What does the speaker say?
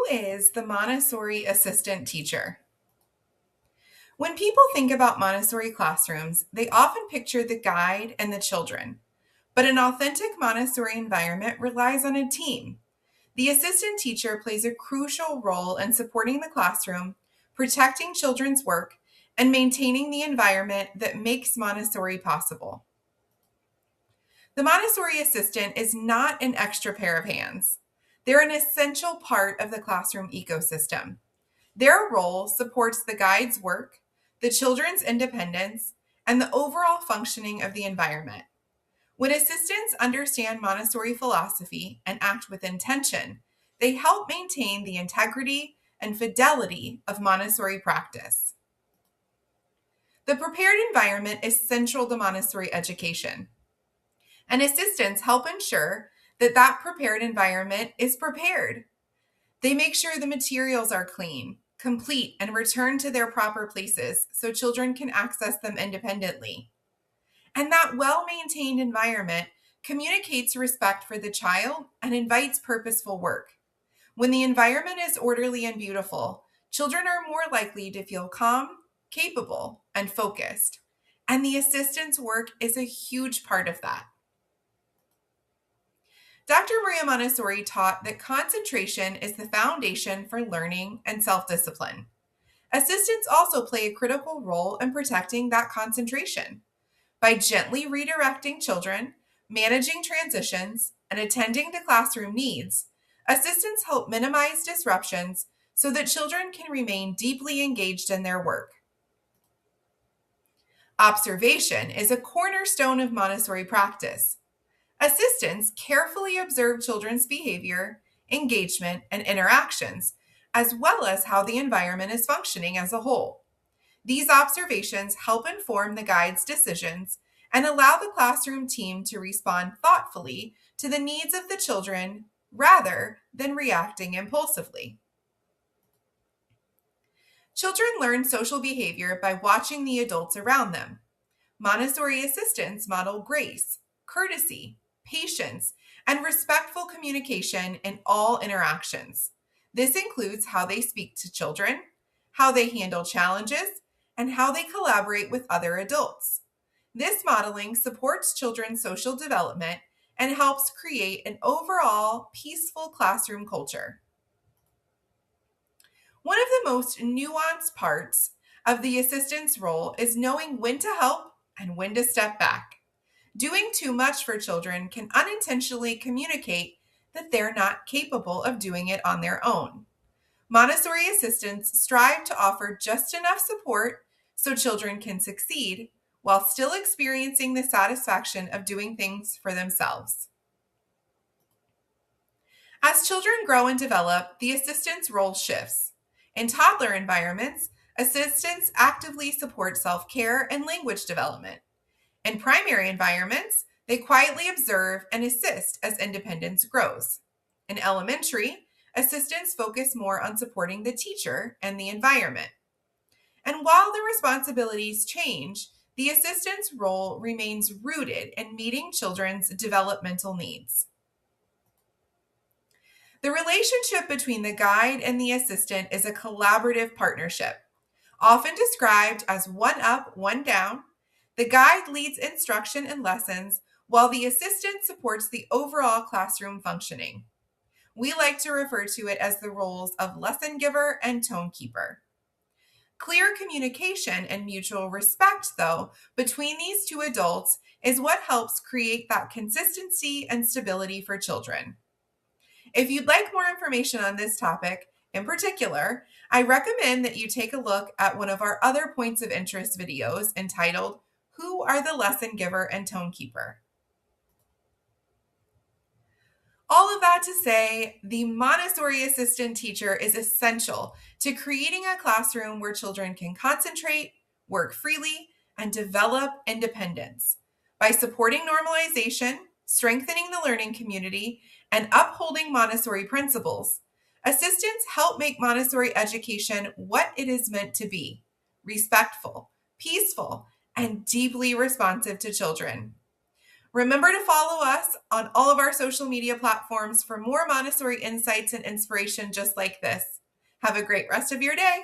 Who is the Montessori Assistant Teacher? When people think about Montessori classrooms, they often picture the guide and the children. But an authentic Montessori environment relies on a team. The assistant teacher plays a crucial role in supporting the classroom, protecting children's work, and maintaining the environment that makes Montessori possible. The Montessori assistant is not an extra pair of hands. They're an essential part of the classroom ecosystem. Their role supports the guide's work, the children's independence, and the overall functioning of the environment. When assistants understand Montessori philosophy and act with intention, they help maintain the integrity and fidelity of Montessori practice. The prepared environment is central to Montessori education, and assistants help ensure that that prepared environment is prepared. They make sure the materials are clean, complete, and returned to their proper places so children can access them independently. And that well-maintained environment communicates respect for the child and invites purposeful work. When the environment is orderly and beautiful, children are more likely to feel calm, capable, and focused. And the assistant's work is a huge part of that. Dr. Maria Montessori taught that concentration is the foundation for learning and self-discipline. Assistants also play a critical role in protecting that concentration. By gently redirecting children, managing transitions, and attending to classroom needs, assistants help minimize disruptions so that children can remain deeply engaged in their work. Observation is a cornerstone of Montessori practice. Assistants carefully observe children's behavior, engagement, and interactions, as well as how the environment is functioning as a whole. These observations help inform the guide's decisions and allow the classroom team to respond thoughtfully to the needs of the children rather than reacting impulsively. Children learn social behavior by watching the adults around them. Montessori assistants model grace, courtesy, patience, and respectful communication in all interactions. This includes how they speak to children, how they handle challenges, and how they collaborate with other adults. This modeling supports children's social development and helps create an overall peaceful classroom culture. One of the most nuanced parts of the assistant's role is knowing when to help and when to step back. Doing too much for children can unintentionally communicate that they're not capable of doing it on their own. Montessori assistants strive to offer just enough support so children can succeed while still experiencing the satisfaction of doing things for themselves. As children grow and develop, the assistant's role shifts. In toddler environments, assistants actively support self-care and language development. In primary environments, they quietly observe and assist as independence grows. In elementary, assistants focus more on supporting the teacher and the environment. And while the responsibilities change, the assistant's role remains rooted in meeting children's developmental needs. The relationship between the guide and the assistant is a collaborative partnership, often described as one up, one down. The guide leads instruction and lessons, while the assistant supports the overall classroom functioning. We like to refer to it as the roles of lesson giver and tone keeper. Clear communication and mutual respect, though, between these two adults is what helps create that consistency and stability for children. If you'd like more information on this topic in particular, I recommend that you take a look at one of our other points of interest videos entitled, Who are the Lesson Giver and Tone Keeper? All of that to say, the Montessori assistant teacher is essential to creating a classroom where children can concentrate, work freely, and develop independence. By supporting normalization, strengthening the learning community, and upholding Montessori principles, assistants help make Montessori education what it is meant to be: respectful, peaceful, and deeply responsive to children. Remember to follow us on all of our social media platforms for more Montessori insights and inspiration just like this. Have a great rest of your day.